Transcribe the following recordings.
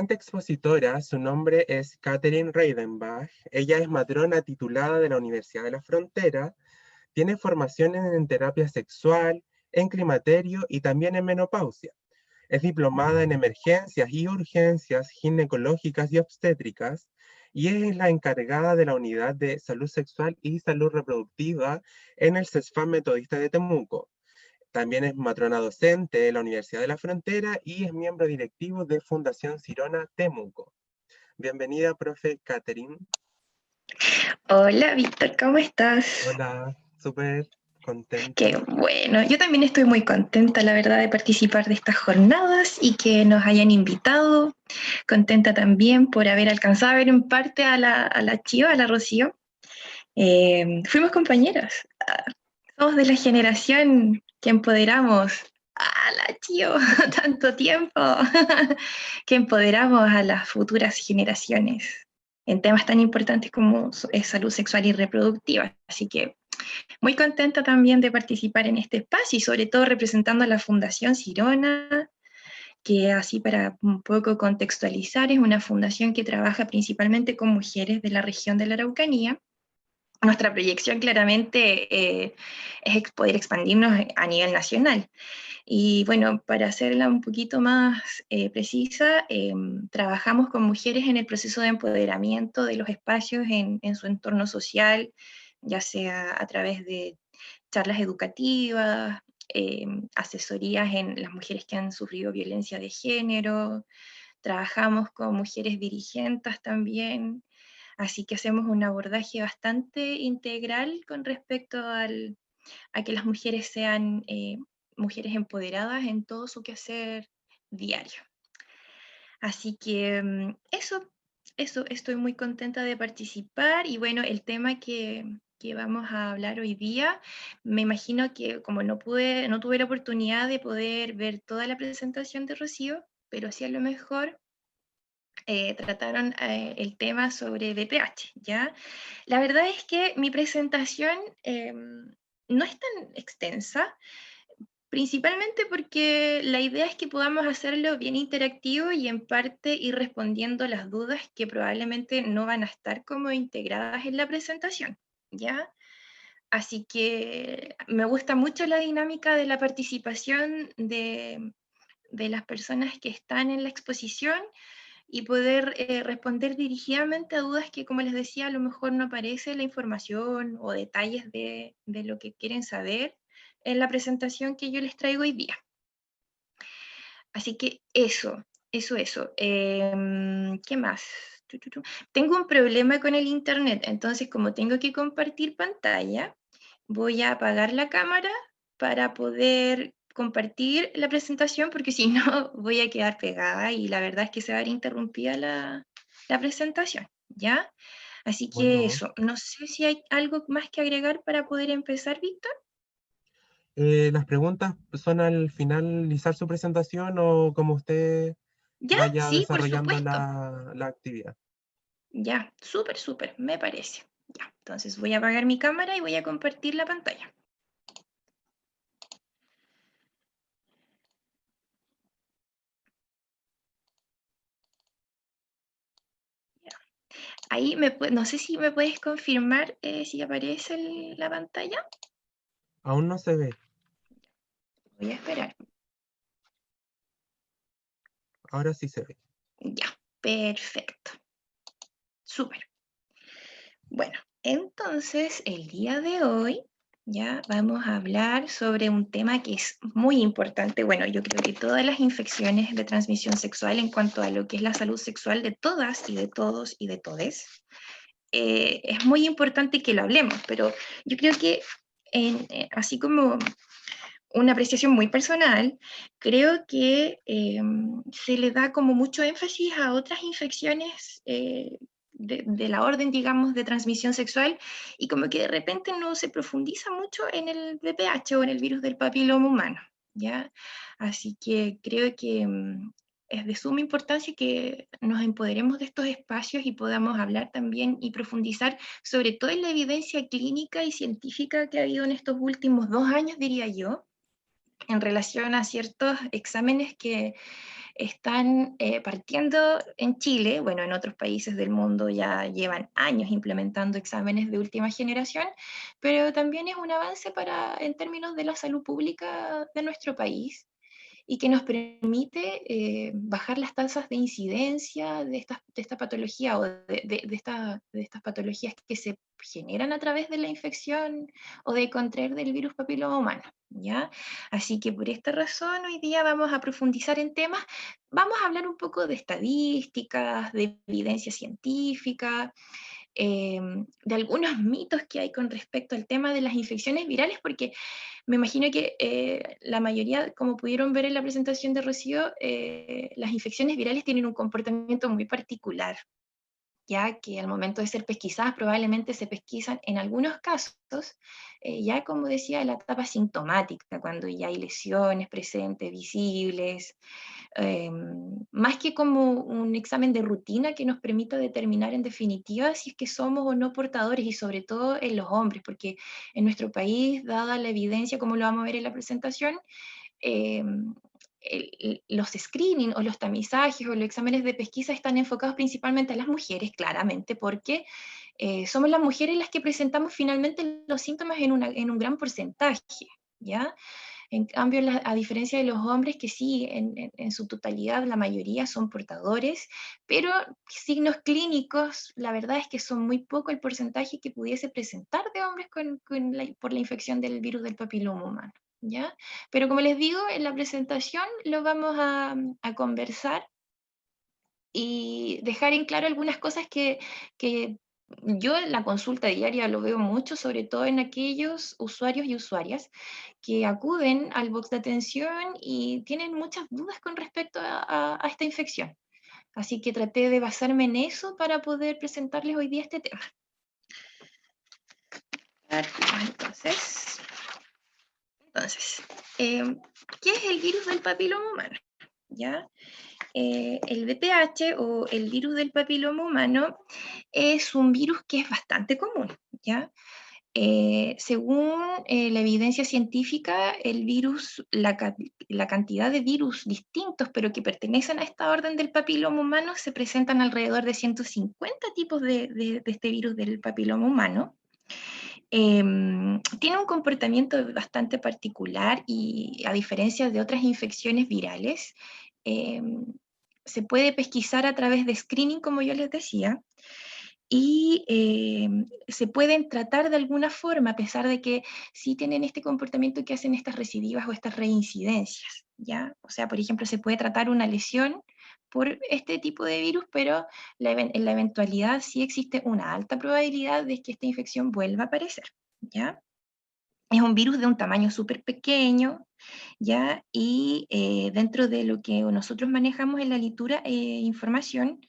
siguiente expositora, su nombre es Katherine Reidenbach. Ella es matrona titulada de la Universidad de la Frontera. Tiene formación en terapia sexual, en climaterio y también en menopausia. Es diplomada en emergencias y urgencias ginecológicas y obstétricas y es la encargada de la unidad de salud sexual y salud reproductiva en el CESFAM Metodista de Temuco. También es matrona docente de la Universidad de la Frontera y es miembro directivo de Fundación Sirona Temuco. Bienvenida, profe Katherine. Hola, Víctor, ¿cómo estás? Hola, súper Qué contento. bueno, yo también estoy muy contenta, la verdad, de participar de estas jornadas y que nos hayan invitado. Contenta también por haber alcanzado a ver en parte a la Chio, a la Rocío. Fuimos compañeras, somos de la generación que empoderamos a la Chio tanto tiempo, que empoderamos a las futuras generaciones en temas tan importantes como es salud sexual y reproductiva. Así que muy contenta también de participar en este espacio y sobre todo representando a la Fundación Sirona, que así para un poco contextualizar es una fundación que trabaja principalmente con mujeres de la región de la Araucanía. Nuestra proyección claramente es poder expandirnos a nivel nacional. Y bueno, para hacerla un poquito más precisa, trabajamos con mujeres en el proceso de empoderamiento de los espacios en su entorno social, ya sea a través de charlas educativas, asesorías en las mujeres que han sufrido violencia de género, trabajamos con mujeres dirigentes también, así que hacemos un abordaje bastante integral con respecto a que las mujeres sean mujeres empoderadas en todo su quehacer diario. Así que eso, estoy muy contenta de participar y bueno, el tema que vamos a hablar hoy día, me imagino que como no tuve la oportunidad de poder ver toda la presentación de Rocío, pero sí a lo mejor trataron el tema sobre BPH, ¿ya? La verdad es que mi presentación no es tan extensa, principalmente porque la idea es que podamos hacerlo bien interactivo y en parte ir respondiendo las dudas que probablemente no van a estar como integradas en la presentación, ¿ya? Así que me gusta mucho la dinámica de la participación de las personas que están en la exposición y poder responder dirigidamente a dudas que, como les decía, a lo mejor no aparece la información o detalles de lo que quieren saber en la presentación que yo les traigo hoy día. Así que eso. ¿Qué más? Tengo un problema con el internet, entonces como tengo que compartir pantalla, voy a apagar la cámara para poder compartir la presentación, porque si no voy a quedar pegada y la verdad es que se va a ver interrumpida la presentación, ¿ya? Así que Bueno, eso, no sé si hay algo más que agregar para poder empezar, Víctor. las preguntas son al finalizar su presentación o como usted Ya, vaya sí, por desarrollando supuesto. la actividad. Ya, súper, me parece. Ya, entonces voy a apagar mi cámara y voy a compartir la pantalla. Ya. Ahí no sé si me puedes confirmar si aparece la pantalla. Aún no se ve. Voy a esperar. Ahora sí se ve. Ya, perfecto. Súper. Bueno, entonces el día de hoy ya vamos a hablar sobre un tema que es muy importante. Bueno, yo creo que todas las infecciones de transmisión sexual en cuanto a lo que es la salud sexual de todas y de todos y de todes, es muy importante que lo hablemos, pero yo creo que así como una apreciación muy personal, creo que se le da como mucho énfasis a otras infecciones de la orden, digamos, de transmisión sexual y como que de repente no se profundiza mucho en el VPH o en el virus del papiloma humano, ¿ya? Así que creo que es de suma importancia que nos empoderemos de estos espacios y podamos hablar también y profundizar sobre todo en la evidencia clínica y científica que ha habido en estos últimos 2 años, diría yo, en relación a ciertos exámenes que están partiendo en Chile, bueno, en otros países del mundo ya llevan años implementando exámenes de última generación, pero también es un avance en términos de la salud pública de nuestro país y que nos permite bajar las tasas de incidencia de esta patología o de estas patologías que se generan a través de la infección o de contraer del virus papiloma humano, ¿ya? Así que por esta razón hoy día vamos a profundizar en temas, vamos a hablar un poco de estadísticas, de evidencia científica, de algunos mitos que hay con respecto al tema de las infecciones virales, porque me imagino que la mayoría, como pudieron ver en la presentación de Rocío, las infecciones virales tienen un comportamiento muy particular, ya que al momento de ser pesquisadas probablemente se pesquisan en algunos casos, ya como decía, en la etapa sintomática, cuando ya hay lesiones presentes, visibles, más que como un examen de rutina que nos permita determinar en definitiva si es que somos o no portadores, y sobre todo en los hombres, porque en nuestro país, dada la evidencia, como lo vamos a ver en la presentación, eh, los screening o los tamizajes o los exámenes de pesquisa están enfocados principalmente a las mujeres, claramente, porque somos las mujeres las que presentamos finalmente los síntomas en un gran porcentaje, ¿ya? En cambio, a diferencia de los hombres, que sí, en su totalidad, la mayoría son portadores, pero signos clínicos, la verdad es que son muy poco el porcentaje que pudiese presentar de hombres por la infección del virus del papiloma humano, ¿ya? Pero como les digo, en la presentación lo vamos a conversar y dejar en claro algunas cosas que yo en la consulta diaria lo veo mucho, sobre todo en aquellos usuarios y usuarias que acuden al box de atención y tienen muchas dudas con respecto a esta infección. Así que traté de basarme en eso para poder presentarles hoy día este tema. Entonces, ¿qué es el virus del papiloma humano? ¿Ya? El VPH o el virus del papiloma humano es un virus que es bastante común, ¿ya? Según la evidencia científica, el virus, la cantidad de virus distintos, pero que pertenecen a esta orden del papiloma humano, se presentan alrededor de 150 tipos de este virus del papiloma humano. Tiene un comportamiento bastante particular y a diferencia de otras infecciones virales, se puede pesquisar a través de screening, como yo les decía, y se pueden tratar de alguna forma, a pesar de que sí tienen este comportamiento que hacen estas recidivas o estas reincidencias, ¿ya? O sea, por ejemplo, se puede tratar una lesión por este tipo de virus, pero en la eventualidad sí existe una alta probabilidad de que esta infección vuelva a aparecer, ¿ya? Es un virus de un tamaño súper pequeño, ¿ya? Y dentro de lo que nosotros manejamos en la información,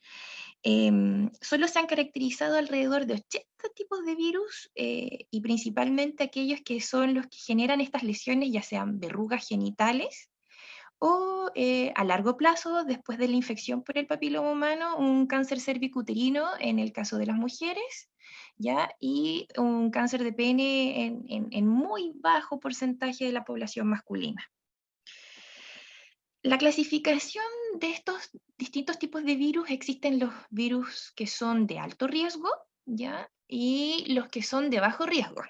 solo se han caracterizado alrededor de 80 tipos de virus y principalmente aquellos que son los que generan estas lesiones, ya sean verrugas genitales o a largo plazo, después de la infección por el papiloma humano, un cáncer cervicuterino en el caso de las mujeres, ¿ya? Y un cáncer de pene en muy bajo porcentaje de la población masculina. La clasificación de estos distintos tipos de virus, existen los virus que son de alto riesgo, ¿ya? Y los que son de bajo riesgo.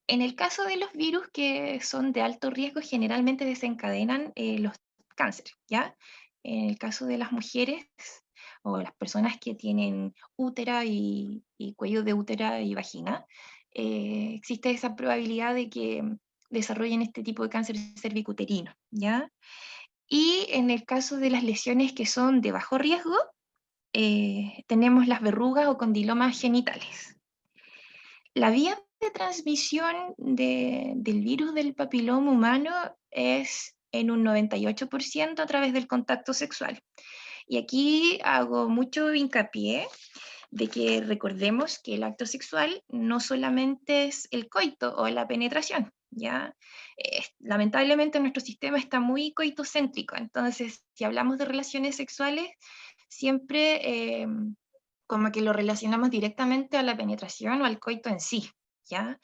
En el caso de los virus que son de alto riesgo, generalmente desencadenan los cánceres, ¿ya? En el caso de las mujeres o las personas que tienen útera y cuello de útera y vagina, existe esa probabilidad de que desarrollen este tipo de cáncer cervicuterino, ¿ya? Y en el caso de las lesiones que son de bajo riesgo, tenemos las verrugas o condilomas genitales. La vía de transmisión del virus del papiloma humano es en un 98% a través del contacto sexual. Y aquí hago mucho hincapié de que recordemos que el acto sexual no solamente es el coito o la penetración, ¿ya? Lamentablemente nuestro sistema está muy coitocéntrico, entonces si hablamos de relaciones sexuales, siempre como que lo relacionamos directamente a la penetración o al coito en sí, ¿ya?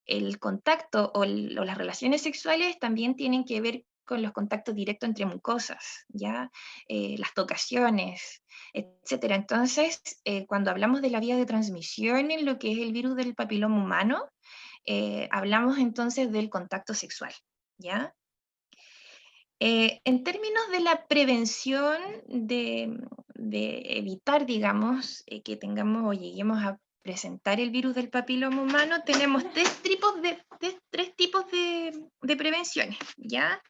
El contacto o las relaciones sexuales también tienen que ver con los contactos directos entre mucosas, ¿ya? Las tocaciones, etcétera. Entonces, cuando hablamos de la vía de transmisión en lo que es el virus del papiloma humano, hablamos entonces del contacto sexual, ¿ya? En términos de la prevención de evitar, digamos, que tengamos o lleguemos a presentar el virus del papiloma humano, tenemos tres tipos de prevenciones, ¿ya?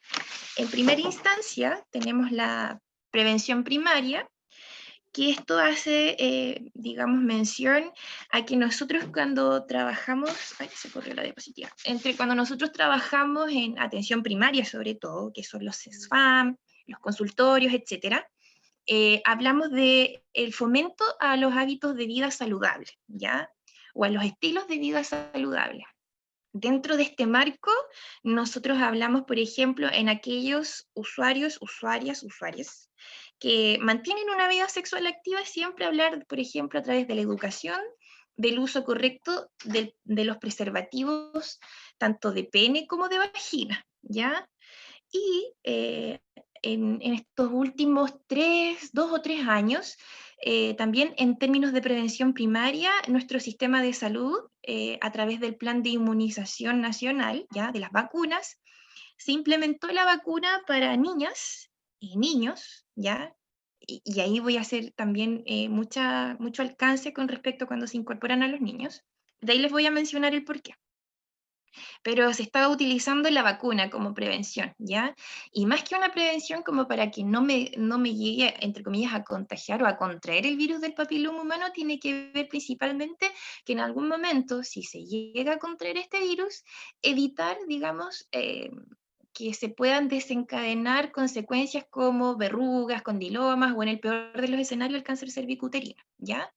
En primera instancia, tenemos la prevención primaria, que esto hace, digamos, mención a que nosotros cuando trabajamos, ay, se corrió la diapositiva, cuando nosotros trabajamos en atención primaria sobre todo, que son los CESFAM, los consultorios, etcétera, hablamos de el fomento a los hábitos de vida saludables, ¿ya? O a los estilos de vida saludables. Dentro de este marco, nosotros hablamos, por ejemplo, en aquellos usuarios, usuarias, que mantienen una vida sexual activa, siempre hablar, por ejemplo, a través de la educación, del uso correcto de los preservativos, tanto de pene como de vagina, ¿ya? Y en estos últimos 2 o 3 años, también en términos de prevención primaria, nuestro sistema de salud, a través del Plan de Inmunización Nacional, ¿ya? De las vacunas, se implementó la vacuna para niñas y niños, ¿ya? Y ahí voy a hacer también mucho alcance con respecto a cuando se incorporan a los niños. De ahí les voy a mencionar el porqué. Pero se estaba utilizando la vacuna como prevención, ¿ya? Y más que una prevención como para que no me llegue, entre comillas, a contagiar o a contraer el virus del papiloma humano, tiene que ver principalmente que en algún momento, si se llega a contraer este virus, evitar, digamos, que se puedan desencadenar consecuencias como verrugas, condilomas o en el peor de los escenarios el cáncer cervicuterino, ¿ya?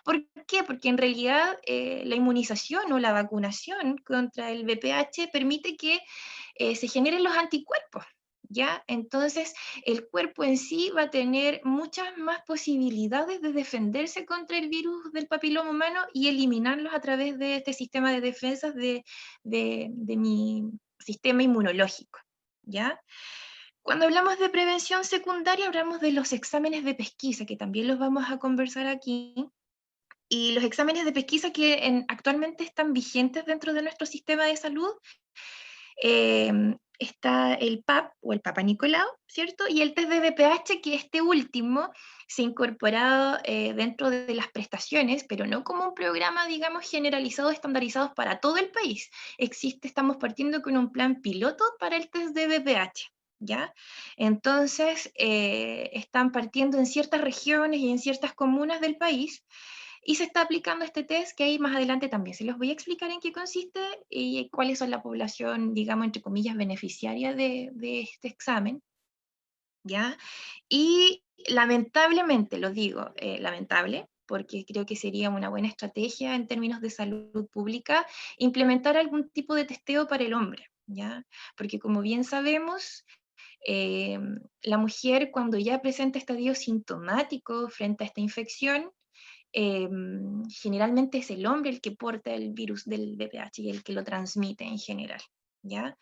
¿Por qué? Porque en realidad la inmunización o la vacunación contra el VPH permite que se generen los anticuerpos, ¿ya? Entonces el cuerpo en sí va a tener muchas más posibilidades de defenderse contra el virus del papiloma humano y eliminarlos a través de este sistema de defensas de mi sistema inmunológico, ¿ya? Cuando hablamos de prevención secundaria, hablamos de los exámenes de pesquisa, que también los vamos a conversar aquí, y los exámenes de pesquisa que actualmente están vigentes dentro de nuestro sistema de salud, está el PAP o el Papa Nicolau, ¿cierto? Y el test de VPH, que este último se ha incorporado dentro de las prestaciones, pero no como un programa, digamos, generalizado, estandarizado para todo el país. Estamos partiendo con un plan piloto para el test de VPH. ¿Ya? Entonces, están partiendo en ciertas regiones y en ciertas comunas del país, y se está aplicando este test, que ahí más adelante también se los voy a explicar en qué consiste y cuáles son la población, digamos, entre comillas, beneficiaria de este examen, ¿ya? Y lamentablemente, lo digo, lamentable, porque creo que sería una buena estrategia en términos de salud pública, implementar algún tipo de testeo para el hombre, ¿ya? Porque como bien sabemos, eh, la mujer cuando ya presenta estadio sintomático frente a esta infección, generalmente es el hombre el que porta el virus del VPH y el que lo transmite en general, ¿ya?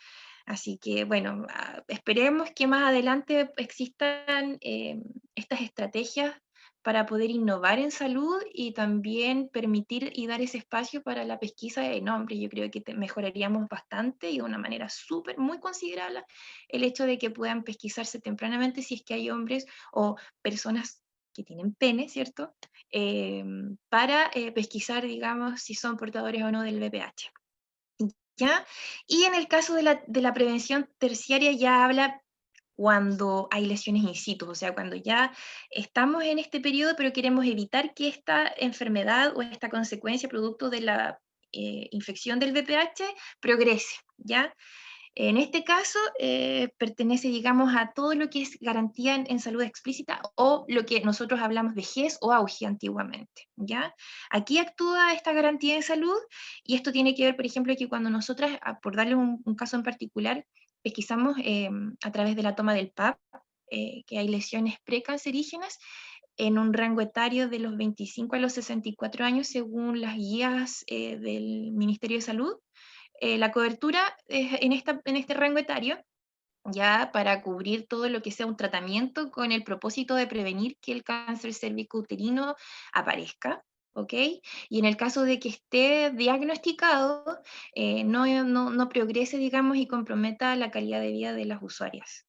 Así que, bueno, esperemos que más adelante existan estas estrategias para poder innovar en salud y también permitir y dar ese espacio para la pesquisa en hombres. Yo creo que mejoraríamos bastante y de una manera súper, muy considerable el hecho de que puedan pesquisarse tempranamente si es que hay hombres o personas que tienen pene, ¿cierto? Para pesquisar, digamos, si son portadores o no del VPH. ¿Ya? Y en el caso de la prevención terciaria ya habla cuando hay lesiones in situ, o sea, cuando ya estamos en este periodo, pero queremos evitar que esta enfermedad o esta consecuencia producto de la infección del VPH progrese, ¿ya? En este caso, pertenece, digamos, a todo lo que es garantía en salud explícita o lo que nosotros hablamos de GES o AUGE antiguamente, ¿ya? Aquí actúa esta garantía de salud y esto tiene que ver, por ejemplo, que cuando nosotras, por darle un caso en particular, pesquisamos a través de la toma del PAP, que hay lesiones precancerígenas en un rango etario de los 25 a los 64 años según las guías del Ministerio de Salud. La cobertura en este rango etario ya para cubrir todo lo que sea un tratamiento con el propósito de prevenir que el cáncer cervicouterino aparezca, ¿ok? Y en el caso de que esté diagnosticado, no progrese, digamos, y comprometa la calidad de vida de las usuarias,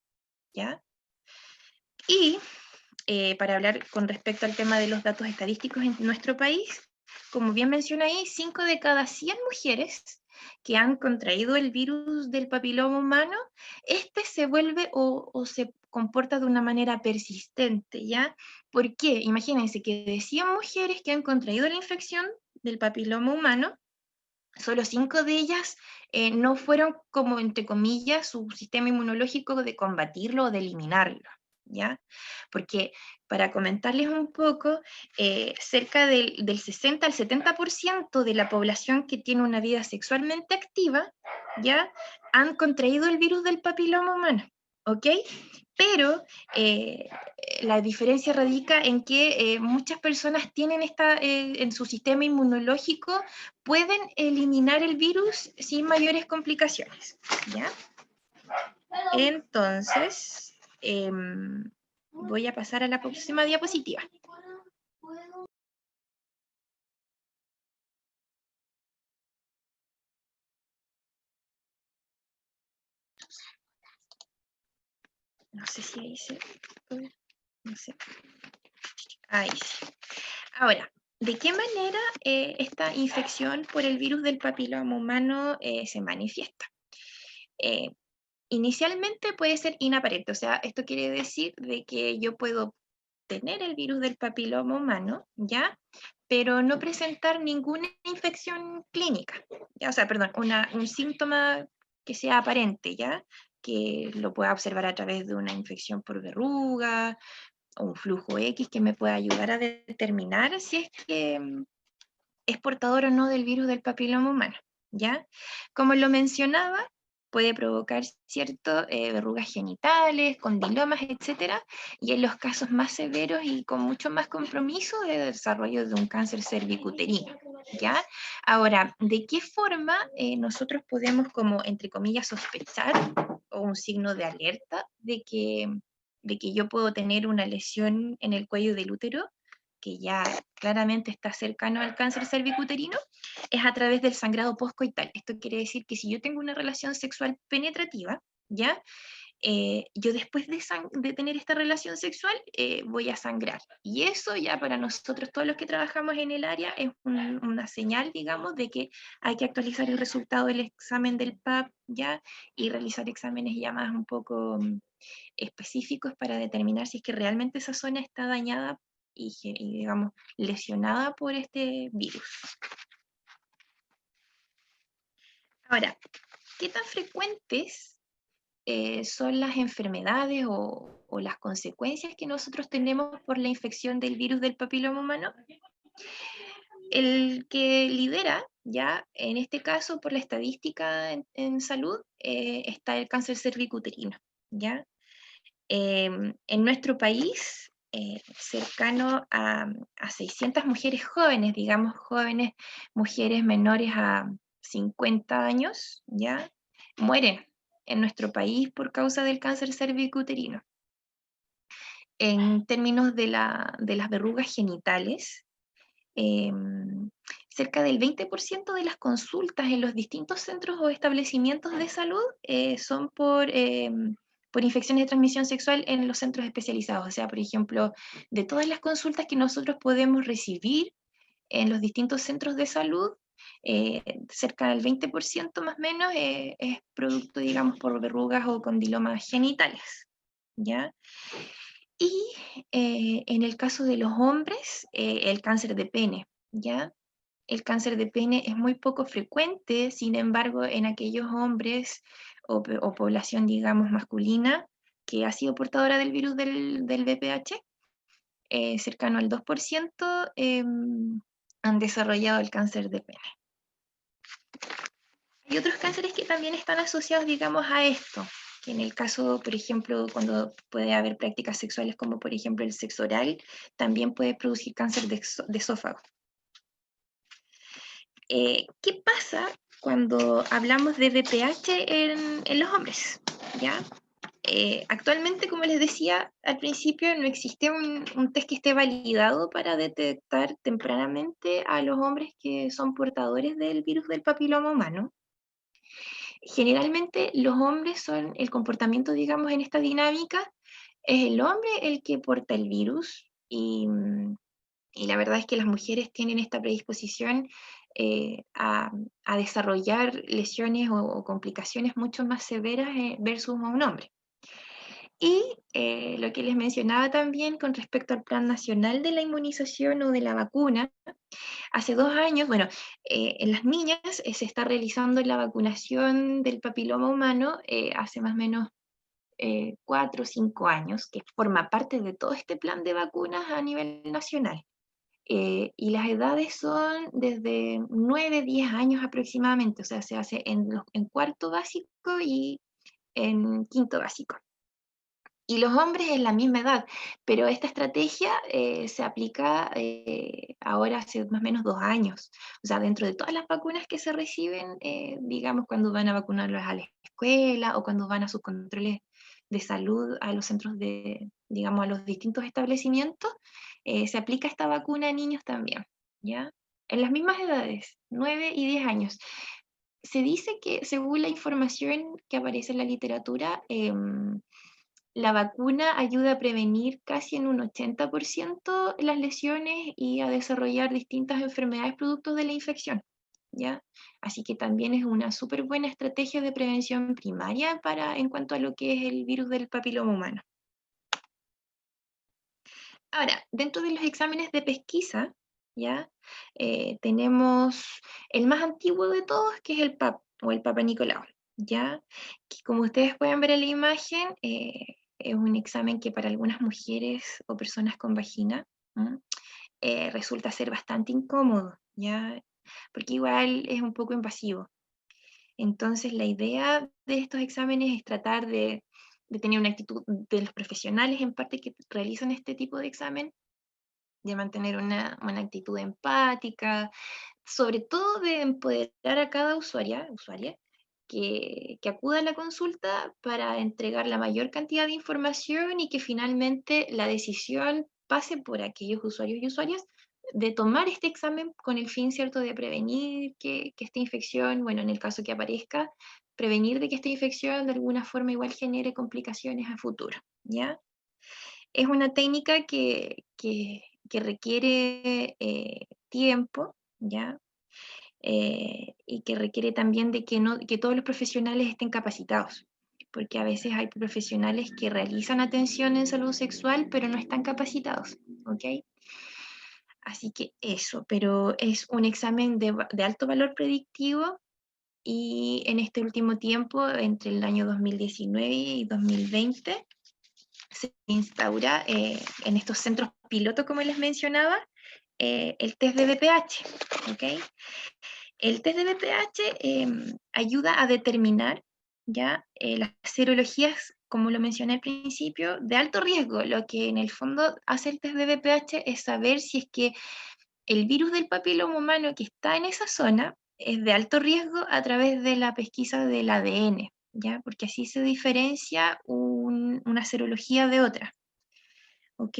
¿ya? Y para hablar con respecto al tema de los datos estadísticos en nuestro país, como bien menciona ahí, 5 de cada 100 mujeres que han contraído el virus del papiloma humano, este se vuelve o se comporta de una manera persistente, ¿ya? ¿Por qué? Imagínense que de 100 mujeres que han contraído la infección del papiloma humano, solo 5 de ellas no fueron como, entre comillas, su sistema inmunológico de combatirlo o de eliminarlo, ¿ya? Porque, para comentarles un poco, cerca del 60 al 70% de la población que tiene una vida sexualmente activa, ¿ya? Han contraído el virus del papiloma humano, ¿ok? Pero la diferencia radica en que muchas personas tienen en su sistema inmunológico, pueden eliminar el virus sin mayores complicaciones, ¿ya? Entonces, voy a pasar a la próxima diapositiva. No sé si ahí se... No sé. Ahí sí. Ahora, ¿de qué manera esta infección por el virus del papiloma humano se manifiesta? Inicialmente puede ser inaparente, o sea, esto quiere decir de que yo puedo tener el virus del papiloma humano, ¿ya? Pero no presentar ninguna infección clínica, ¿ya? O sea, perdón, un síntoma que sea aparente, ¿ya? Que lo pueda observar a través de una infección por verruga o un flujo X que me pueda ayudar a determinar si es que es portador o no del virus del papiloma humano, ¿ya? Como lo mencionaba, puede provocar verrugas genitales, condilomas, etcétera, y en los casos más severos y con mucho más compromiso de desarrollo de un cáncer cervicuterino, ¿ya? Ahora, ¿de qué forma nosotros podemos, como entre comillas, sospechar o un signo de alerta de que yo puedo tener una lesión en el cuello del útero, que ya claramente está cercano al cáncer cervicuterino, es a través del sangrado postcoital? Esto quiere decir que si yo tengo una relación sexual penetrativa, ¿ya? Yo después de tener esta relación sexual voy a sangrar. Y eso ya para nosotros, todos los que trabajamos en el área, es una señal, digamos, de que hay que actualizar el resultado del examen del PAP, ¿ya? Y realizar exámenes ya más un poco específicos para determinar si es que realmente esa zona está dañada y, digamos, lesionada por este virus. Ahora, ¿qué tan frecuentes son las enfermedades o las consecuencias que nosotros tenemos por la infección del virus del papiloma humano? El que lidera, ya, en este caso por la estadística en salud, está el cáncer cervicuterino, ¿ya? En nuestro país, cercano a 600 mujeres jóvenes, digamos jóvenes, mujeres menores a 50 años, ¿ya? Mueren en nuestro país por causa del cáncer cervicuterino. En términos de las verrugas genitales, cerca del 20% de las consultas en los distintos centros o establecimientos de salud son por infecciones de transmisión sexual en los centros especializados. O sea, por ejemplo, de todas las consultas que nosotros podemos recibir en los distintos centros de salud, cerca del 20% más o menos es producto, digamos, por verrugas o condilomas genitales, ¿ya? Y en el caso de los hombres, el cáncer de pene, ¿ya? El cáncer de pene es muy poco frecuente, sin embargo, en aquellos hombres o población, digamos, masculina que ha sido portadora del virus del VPH, cercano al 2%, han desarrollado el cáncer de pene. Hay otros cánceres que también están asociados, digamos, a esto, que en el caso, por ejemplo, cuando puede haber prácticas sexuales como por ejemplo el sexo oral, también puede producir cáncer de esófago. ¿Qué pasa cuando hablamos de VPH en los hombres? ¿Ya? Actualmente, como les decía al principio, no existe un test que esté validado para detectar tempranamente a los hombres que son portadores del virus del papiloma humano. Generalmente los hombres son, el comportamiento, digamos, en esta dinámica, es el hombre el que porta el virus y la verdad es que las mujeres tienen esta predisposición a desarrollar lesiones o complicaciones mucho más severas versus a un hombre. Y lo que les mencionaba también con respecto al Plan Nacional de la Inmunización o de la vacuna, hace 2 años, bueno, en las niñas se está realizando la vacunación del papiloma humano hace más o menos 4 o 5 años, que forma parte de todo este plan de vacunas a nivel nacional. Y las edades son desde 9, 10 años aproximadamente, o sea, se hace en cuarto básico y en quinto básico. Y los hombres en la misma edad, pero esta estrategia se aplica ahora hace más o menos 2 años. O sea, dentro de todas las vacunas que se reciben, digamos, cuando van a vacunarlos a la escuela o cuando van a sus controles de salud a los centros de, digamos, a los distintos establecimientos, se aplica esta vacuna a niños también, ¿ya? En las mismas edades, 9 y 10 años. Se dice que, según la información que aparece en la literatura, la vacuna ayuda a prevenir casi en un 80% las lesiones y a desarrollar distintas enfermedades producto de la infección, ¿ya? Así que también es una súper buena estrategia de prevención primaria en cuanto a lo que es el virus del papiloma humano. Ahora, dentro de los exámenes de pesquisa, ¿ya? Tenemos el más antiguo de todos, que es el PAP o el Papa Nicolau, ¿ya? Que como ustedes pueden ver en la imagen, es un examen que para algunas mujeres o personas con vagina resulta ser bastante incómodo, ¿ya? Porque igual es un poco invasivo. Entonces, la idea de estos exámenes es tratar de tener una actitud de los profesionales en parte que realizan este tipo de examen, de mantener una actitud empática, sobre todo de empoderar a cada usuaria que acuda a la consulta para entregar la mayor cantidad de información y que finalmente la decisión pase por aquellos usuarios y usuarias de tomar este examen con el fin, ¿cierto?, de prevenir que esta infección, bueno, en el caso que aparezca, prevenir de que esta infección de alguna forma igual genere complicaciones a futuro, ¿ya? Es una técnica que requiere tiempo, ¿ya? Y que requiere también de que todos los profesionales estén capacitados, porque a veces hay profesionales que realizan atención en salud sexual, pero no están capacitados, ¿ok? Así que eso, pero es un examen de alto valor predictivo y en este último tiempo, entre el año 2019 y 2020, se instaura en estos centros piloto, como les mencionaba, el test de BPH, ¿ok? El test de BPH ayuda a determinar ya las serologías, como lo mencioné al principio, de alto riesgo. Lo que en el fondo hace el test de BPH es saber si es que el virus del papiloma humano que está en esa zona es de alto riesgo a través de la pesquisa del ADN, ¿ya? Porque así se diferencia una serología de otra, ¿ok?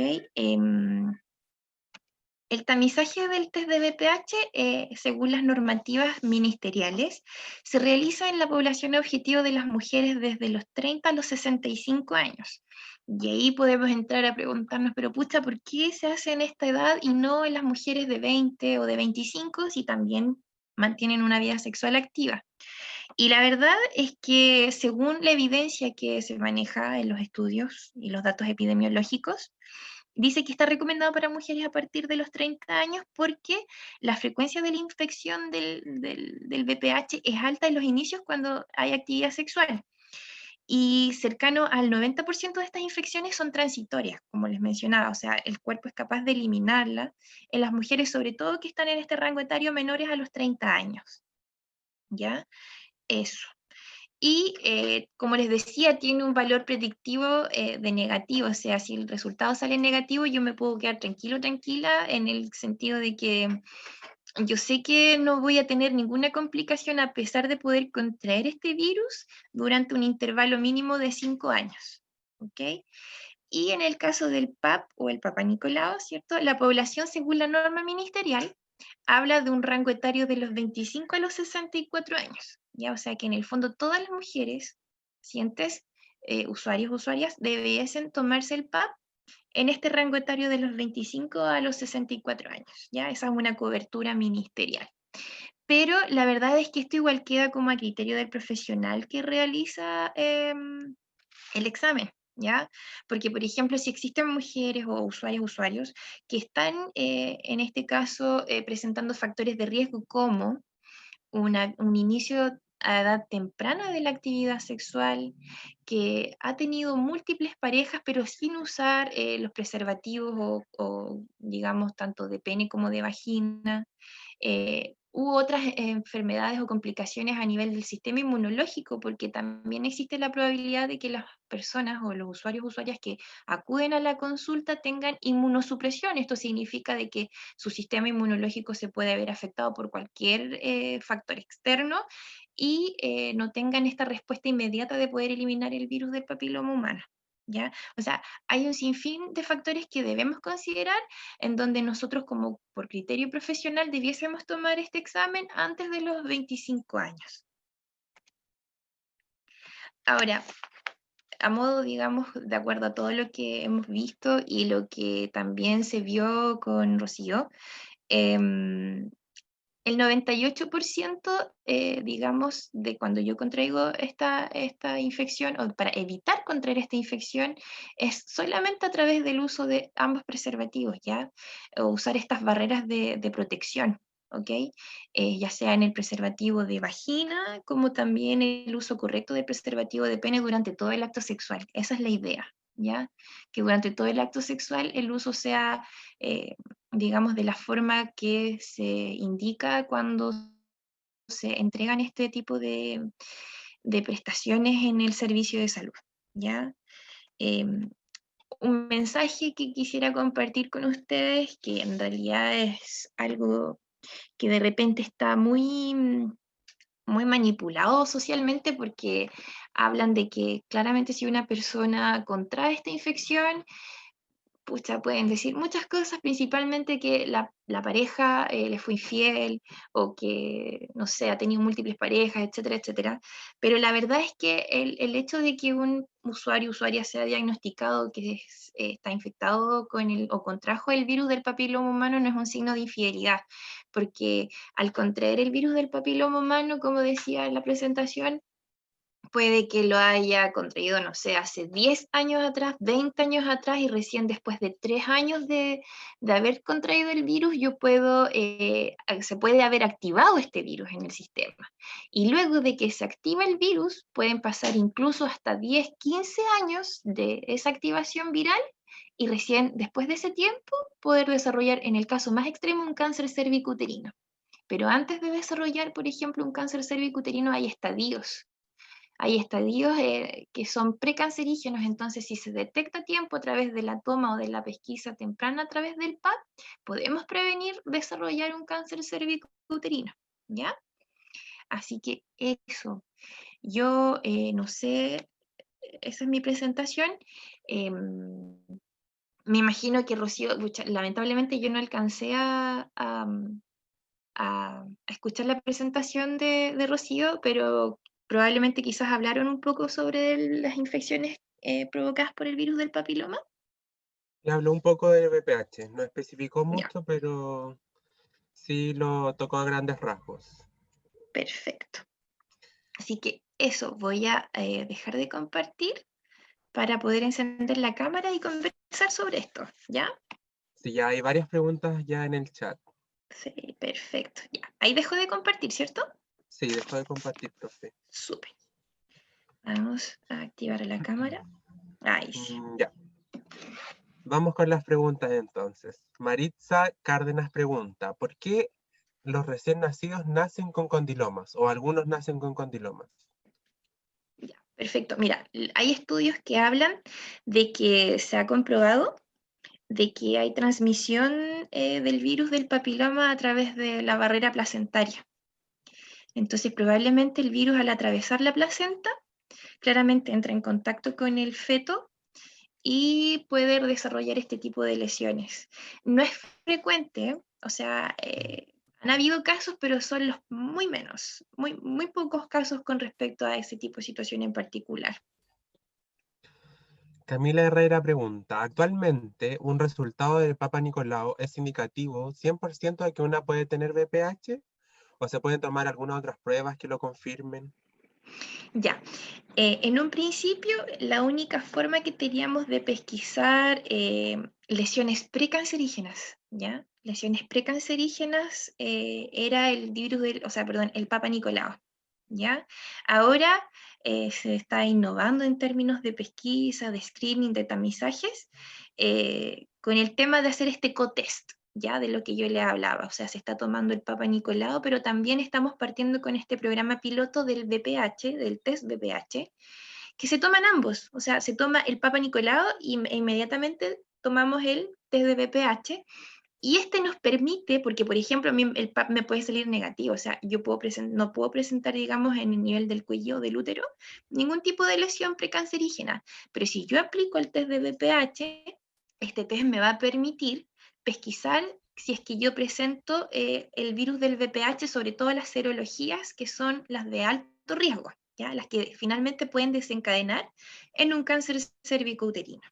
El tamizaje del test de BPH, según las normativas ministeriales, se realiza en la población objetivo de las mujeres desde los 30 a los 65 años. Y ahí podemos entrar a preguntarnos, pero pucha, ¿por qué se hace en esta edad y no en las mujeres de 20 o de 25 si también mantienen una vida sexual activa? Y la verdad es que según la evidencia que se maneja en los estudios y los datos epidemiológicos, dice que está recomendado para mujeres a partir de los 30 años porque la frecuencia de la infección del VPH es alta en los inicios cuando hay actividad sexual. Y cercano al 90% de estas infecciones son transitorias, como les mencionaba, o sea, el cuerpo es capaz de eliminarla en las mujeres, sobre todo que están en este rango etario menores a los 30 años. ¿Ya? Eso. Y como les decía, tiene un valor predictivo de negativo, o sea, si el resultado sale negativo, yo me puedo quedar tranquilo, tranquila, en el sentido de que yo sé que no voy a tener ninguna complicación a pesar de poder contraer este virus durante un intervalo mínimo de 5 años, ¿ok? Y en el caso del PAP o el Papá Nicolau, ¿cierto? La población, según la norma ministerial, habla de un rango etario de los 25 a los 64 años, ¿ya? O sea que en el fondo todas las mujeres, pacientes, usuarios, usuarias, debiesen tomarse el PAP en este rango etario de los 25 a los 64 años, ¿ya? Esa es una cobertura ministerial. Pero la verdad es que esto igual queda como a criterio del profesional que realiza el examen, ¿ya? Porque, por ejemplo, si existen mujeres o usuarios que están, en este caso, presentando factores de riesgo como un inicio a edad temprana de la actividad sexual, que ha tenido múltiples parejas, pero sin usar los preservativos o, digamos, tanto de pene como de vagina, u otras enfermedades o complicaciones a nivel del sistema inmunológico, porque también existe la probabilidad de que las personas o los usuarias que acuden a la consulta tengan inmunosupresión. Esto significa de que su sistema inmunológico se puede ver afectado por cualquier factor externo y no tengan esta respuesta inmediata de poder eliminar el virus del papiloma humano, ¿ya? O sea, hay un sinfín de factores que debemos considerar en donde nosotros como por criterio profesional debiésemos tomar este examen antes de los 25 años. Ahora, a modo, digamos, de acuerdo a todo lo que hemos visto y lo que también se vio con Rocío, el 98%, digamos, de cuando yo contraigo esta infección, o para evitar contraer esta infección, es solamente a través del uso de ambos preservativos, ¿ya? O usar estas barreras de protección, ¿ok? Ya sea en el preservativo de vagina, como también el uso correcto del preservativo de pene durante todo el acto sexual. Esa es la idea, ¿ya? Que durante todo el acto sexual el uso sea... digamos, de la forma que se indica cuando se entregan este tipo de prestaciones en el servicio de salud, ¿ya? Un mensaje que quisiera compartir con ustedes, que en realidad es algo que de repente está muy manipulado socialmente porque hablan de que claramente si una persona contrae esta infección, pucha, pueden decir muchas cosas, principalmente que la pareja le fue infiel o que, no sé, ha tenido múltiples parejas, etcétera, etcétera. Pero la verdad es que el hecho de que un usuaria sea diagnosticado que está infectado con o contrajo el virus del papiloma humano no es un signo de infidelidad, porque al contraer el virus del papiloma humano, como decía en la presentación, puede que lo haya contraído, no sé, hace 10 años atrás, 20 años atrás, y recién después de 3 años de haber contraído el virus, se puede haber activado este virus en el sistema. Y luego de que se activa el virus, pueden pasar incluso hasta 10, 15 años de esa activación viral, y recién después de ese tiempo poder desarrollar, en el caso más extremo, un cáncer cervicuterino. Pero antes de desarrollar, por ejemplo, un cáncer cervicuterino hay estadios. Hay estadios que son precancerígenos, entonces si se detecta a tiempo a través de la toma o de la pesquisa temprana a través del PAP, podemos prevenir desarrollar un cáncer cervicuterino, ¿ya? Así que eso, yo no sé, esa es mi presentación. Me imagino que Rocío, pucha, lamentablemente yo no alcancé a escuchar la presentación de Rocío, pero probablemente quizás hablaron un poco sobre las infecciones provocadas por el virus del papiloma. Le habló un poco del VPH, no especificó Ya, mucho, pero sí lo tocó a grandes rasgos. perfecto. Así que eso, voy a dejar de compartir para poder encender la cámara y conversar sobre esto, ¿ya? Sí, ya hay varias preguntas ya en el chat. Sí, perfecto, ya. Ahí dejo de compartir, ¿cierto? Sí, dejo de compartir, profe. Súper. Vamos a activar la cámara. Ahí sí. Ya, vamos con las preguntas entonces. Maritza Cárdenas pregunta, ¿por qué los recién nacidos nacen con condilomas o algunos nacen con condilomas? Ya, perfecto. Mira, hay estudios que hablan de que se ha comprobado de que hay transmisión del virus del papiloma a través de la barrera placentaria. Entonces, probablemente el virus al atravesar la placenta, claramente entra en contacto con el feto y puede desarrollar este tipo de lesiones. No es frecuente, o sea, han habido casos, pero son los muy menos, muy pocos casos con respecto a ese tipo de situación en particular. Camila Herrera pregunta, ¿actualmente un resultado del Papa Nicolau es indicativo 100% de que una puede tener VPH? ¿O se pueden tomar algunas otras pruebas que lo confirmen? Ya, en un principio, la única forma que teníamos de pesquisar lesiones precancerígenas, ¿ya? Lesiones precancerígenas era el virus o sea, perdón, el Papa Nicolau, ¿ya? Ahora se está innovando en términos de pesquisa, de screening, de tamizajes, con el tema de hacer este co-test, ya de lo que yo le hablaba, o sea, se está tomando el Papa Nicolau, pero también estamos partiendo con este programa piloto del VPH, del test VPH, que se toman ambos, o sea, se toma el Papa Nicolau e inmediatamente tomamos el test de VPH, y este nos permite, porque por ejemplo a mí el PAP me puede salir negativo, o sea, yo no puedo presentar, digamos, en el nivel del cuello o del útero, ningún tipo de lesión precancerígena, pero si yo aplico el test de VPH, este test me va a permitir pesquisar si es que yo presento el virus del VPH, sobre todo las serologías que son las de alto riesgo, ¿ya? Las que finalmente pueden desencadenar en un cáncer cervicouterino.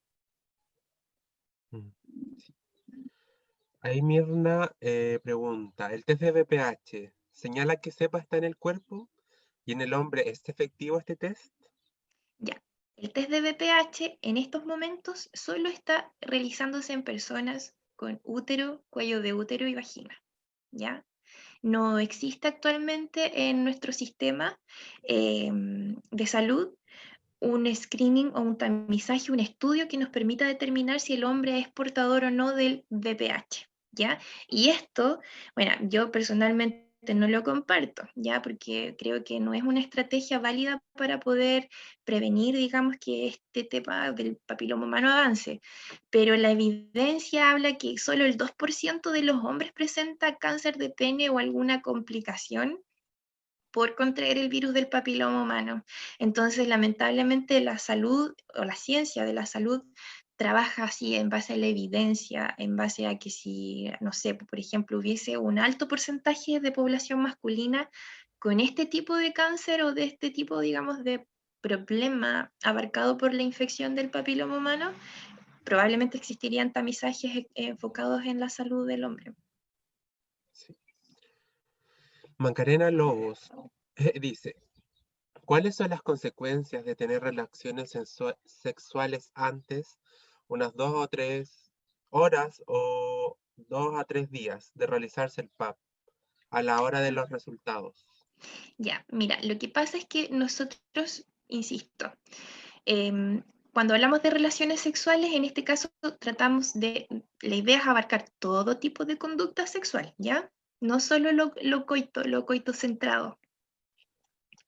Mm. Ahí Mirna pregunta, ¿el test de VPH señala que cepa está en el cuerpo? ¿Y en el hombre es efectivo este test? Ya, el test de BPH en estos momentos solo está realizándose en personas con útero, cuello de útero y vagina, ¿ya? No existe actualmente en nuestro sistema de salud un screening o un tamizaje, un estudio que nos permita determinar si el hombre es portador o no del VPH, ¿ya? Y esto, bueno, yo personalmente no lo comparto, ¿ya? Porque creo que no es una estrategia válida para poder prevenir, digamos, que este tema del papiloma humano avance. Pero la evidencia habla que solo el 2% de los hombres presenta cáncer de pene o alguna complicación por contraer el virus del papiloma humano. Entonces, lamentablemente, la salud o la ciencia de la salud trabaja así en base a la evidencia, en base a que si, no sé, por ejemplo, hubiese un alto porcentaje de población masculina con este tipo de cáncer o de este tipo, digamos, de problema abarcado por la infección del papiloma humano, probablemente existirían tamizajes enfocados en la salud del hombre. Sí. Macarena Lobos dice, ¿cuáles son las consecuencias de tener relaciones sexuales antes, unas 2 o 3 horas o 2 a 3 días de realizarse el PAP a la hora de los resultados? Ya, mira, lo que pasa es que nosotros, insisto, cuando hablamos de relaciones sexuales, en este caso tratamos de, la idea es abarcar todo tipo de conducta sexual, ¿ya? No solo lo coito centrado.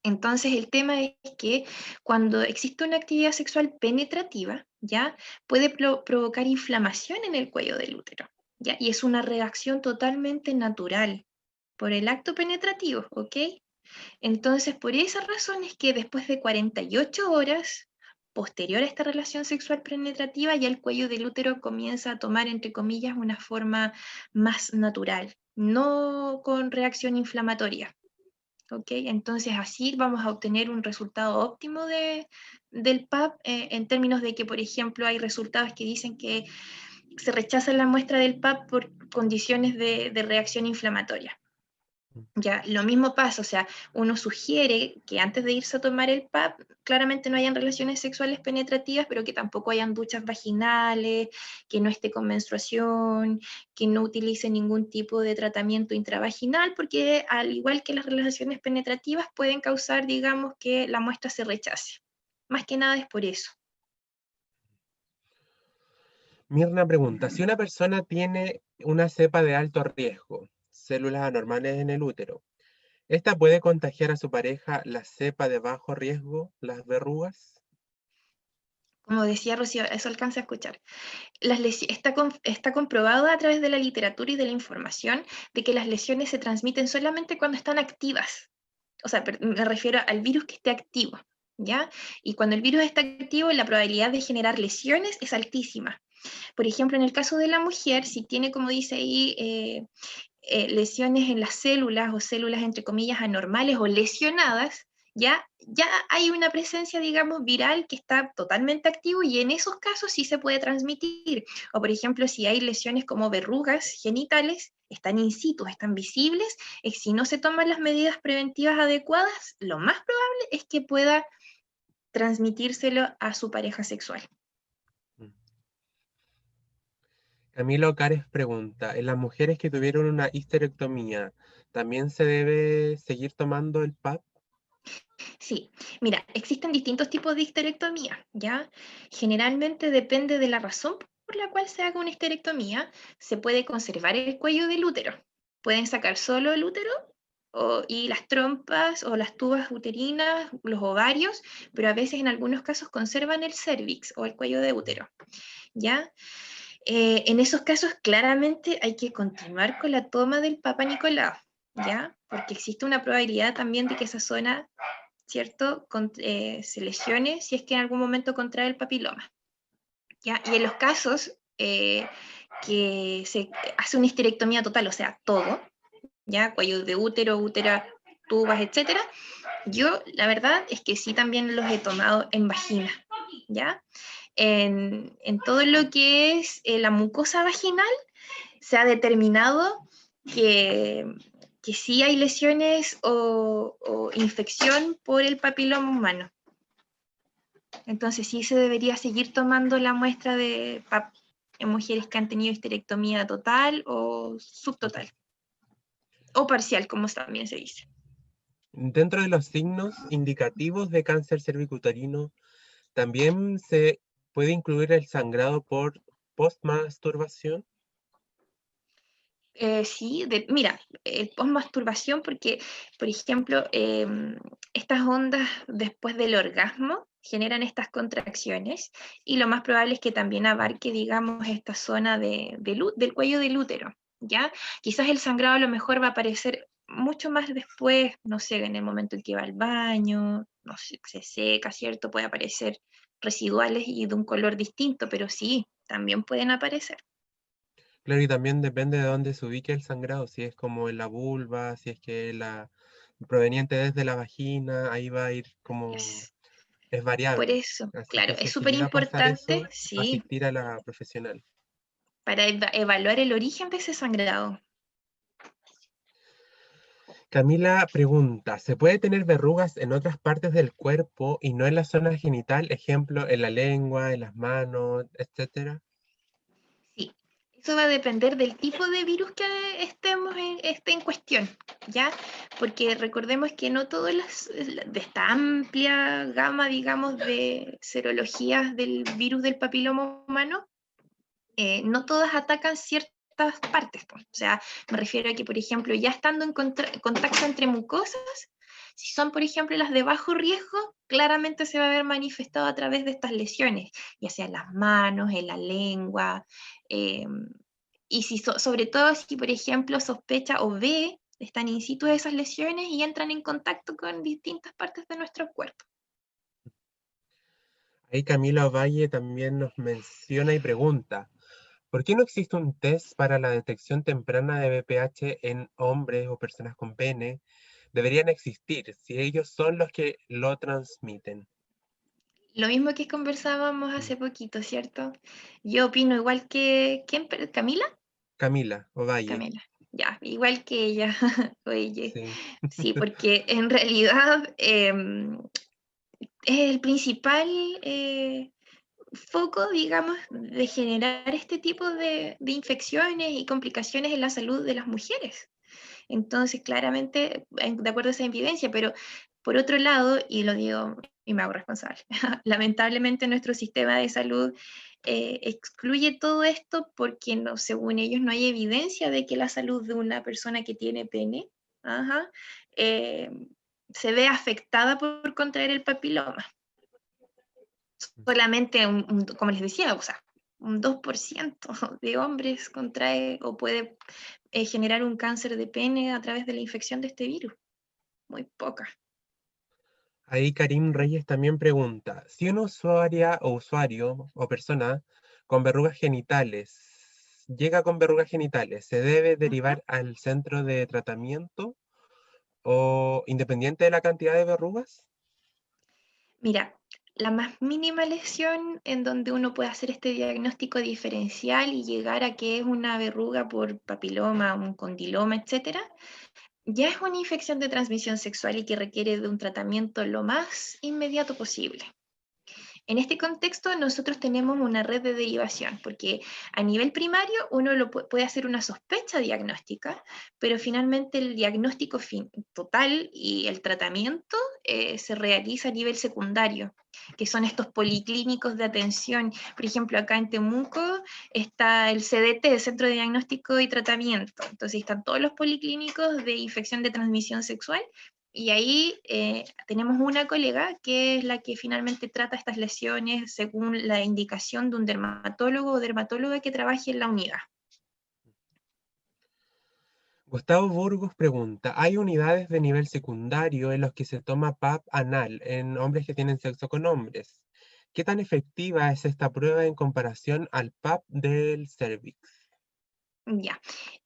Entonces el tema es que cuando existe una actividad sexual penetrativa, ¿ya? Puede provocar inflamación en el cuello del útero, ¿ya? Y es una reacción totalmente natural por el acto penetrativo, ¿ok? Entonces, por esas razones que después de 48 horas, posterior a esta relación sexual penetrativa, ya el cuello del útero comienza a tomar, entre comillas, una forma más natural, no con reacción inflamatoria. ¿Ok? Entonces así vamos a obtener un resultado óptimo del PAP en términos de que, por ejemplo, hay resultados que dicen que se rechaza la muestra del PAP por condiciones de reacción inflamatoria. Ya, lo mismo pasa, o sea, uno sugiere que antes de irse a tomar el PAP, claramente no hayan relaciones sexuales penetrativas, pero que tampoco hayan duchas vaginales, que no esté con menstruación, que no utilice ningún tipo de tratamiento intravaginal, porque al igual que las relaciones penetrativas pueden causar, digamos, que la muestra se rechace. Más que nada es por eso. Mirna pregunta, si una persona tiene una cepa de alto riesgo, células anormales en el útero, ¿esta puede contagiar a su pareja la cepa de bajo riesgo, las verrugas? Como decía Rocío, eso alcanza a escuchar. Está comprobado a través de la literatura y de la información de que las lesiones se transmiten solamente cuando están activas. O sea, me refiero al virus que esté activo, ¿ya? Y cuando el virus está activo, la probabilidad de generar lesiones es altísima. Por ejemplo, en el caso de la mujer, si tiene, como dice ahí, lesiones en las células o células entre comillas anormales o lesionadas, ya hay una presencia, digamos, viral que está totalmente activo y en esos casos sí se puede transmitir. O por ejemplo, si hay lesiones como verrugas genitales, están in situ, están visibles, si no se toman las medidas preventivas adecuadas, lo más probable es que pueda transmitírselo a su pareja sexual. Camilo Cares pregunta, ¿en las mujeres que tuvieron una histerectomía, también se debe seguir tomando el PAP? Sí, mira, existen distintos tipos de histerectomía, ¿ya? Generalmente depende de la razón por la cual se haga una histerectomía, se puede conservar el cuello del útero. Pueden sacar solo el útero y las trompas o las tubas uterinas, los ovarios, pero a veces en algunos casos conservan el cervix o el cuello de útero, ¿ya? En esos casos claramente hay que continuar con la toma del Papa Nicolau, ¿ya? Porque existe una probabilidad también de que esa zona, ¿cierto?, se lesione si es que en algún momento contrae el papiloma, ¿ya? Y en los casos que se hace una histerectomía total, o sea, todo, ¿ya? Cuello de útero, útera, tubas, etcétera. Yo, la verdad, es que sí también los he tomado en vagina, ¿ya? En todo lo que es la mucosa vaginal, se ha determinado que, que sí hay lesiones o infección por el papiloma humano. Entonces sí se debería seguir tomando la muestra de PAP en mujeres que han tenido histerectomía total o subtotal. O parcial, como también se dice. Dentro de los signos indicativos de cáncer cervicuterino, también se puede incluir el sangrado por postmasturbación. Sí, mira, postmasturbación porque, por ejemplo, estas ondas después del orgasmo generan estas contracciones y lo más probable es que también abarque, digamos, esta zona del cuello del útero, ¿ya? Quizás el sangrado a lo mejor va a aparecer mucho más después, no sé, en el momento en que va al baño, no sé, se seca, ¿cierto? Puede aparecer residuales y de un color distinto, pero sí, también pueden aparecer. Claro, y también depende de dónde se ubique el sangrado, si es como en la vulva, si es que la proveniente desde la vagina, ahí va a ir como, Yes. es Por variable. eso, Así claro, que si es es que súper llega a pasar importante, eso, sí, asistir a la profesional. para evaluar el origen de ese sangrado. Camila pregunta, ¿se puede tener verrugas en otras partes del cuerpo y no en la zona genital? Ejemplo, en la lengua, en las manos, etcétera. Sí, eso va a depender del tipo de virus que esté en cuestión, ¿ya? Porque recordemos que no todas de esta amplia gama, digamos, de serologías del virus del papiloma humano, no todas atacan ciertas partes, po. O sea, me refiero a que, por ejemplo, ya estando en contacto entre mucosas, si son, por ejemplo, las de bajo riesgo, claramente se va a ver manifestado a través de estas lesiones, ya sea en las manos, en la lengua, eh, y si sobre todo si, por ejemplo, sospecha o ve, están in situ esas lesiones y entran en contacto con distintas partes de nuestro cuerpo. Ahí Camila Ovalle también nos menciona y pregunta, ¿por qué no existe un test para la detección temprana de BPH en hombres o personas con pene? Deberían existir, si ellos son los que lo transmiten. Lo mismo que conversábamos Mm. hace poquito, ¿cierto? Yo opino igual que, ¿quién? ¿Camila? Camila Ovalle, Camila, ya, igual que ella, oye, sí. sí, porque en realidad es el principal foco, digamos, de generar este tipo de infecciones y complicaciones en la salud de las mujeres. Entonces, claramente, de acuerdo a esa evidencia, pero por otro lado, y lo digo y me hago responsable, lamentablemente nuestro sistema de salud excluye todo esto porque no, según ellos no hay evidencia de que la salud de una persona que tiene pene ajá, eh, se ve afectada por contraer el papiloma. solamente, como les decía, o sea, un 2% de hombres contrae o puede generar un cáncer de pene a través de la infección de este virus. Muy poca. Ahí Karim Reyes también pregunta, si una usuaria o usuario o persona con verrugas genitales llega con verrugas genitales, ¿se debe Ujú. derivar al centro de tratamiento o independiente de la cantidad de verrugas? Mira, la más mínima lesión en donde uno puede hacer este diagnóstico diferencial y llegar a que es una verruga por papiloma, un condiloma, etcétera, ya es una infección de transmisión sexual y que requiere de un tratamiento lo más inmediato posible. En este contexto, nosotros tenemos una red de derivación, porque a nivel primario uno puede hacer una sospecha diagnóstica, pero finalmente el diagnóstico total y el tratamiento se realiza a nivel secundario, que son estos policlínicos de atención. Por ejemplo, acá en Temuco está el CDT, el Centro de Diagnóstico y Tratamiento. Entonces están todos los policlínicos de infección de transmisión sexual y ahí tenemos una colega que es la que finalmente trata estas lesiones según la indicación de un dermatólogo o dermatóloga que trabaje en la unidad. Gustavo Burgos pregunta, ¿hay unidades de nivel secundario en los que se toma PAP anal en hombres que tienen sexo con hombres? ¿Qué tan efectiva es esta prueba en comparación al PAP del cervix? Ya.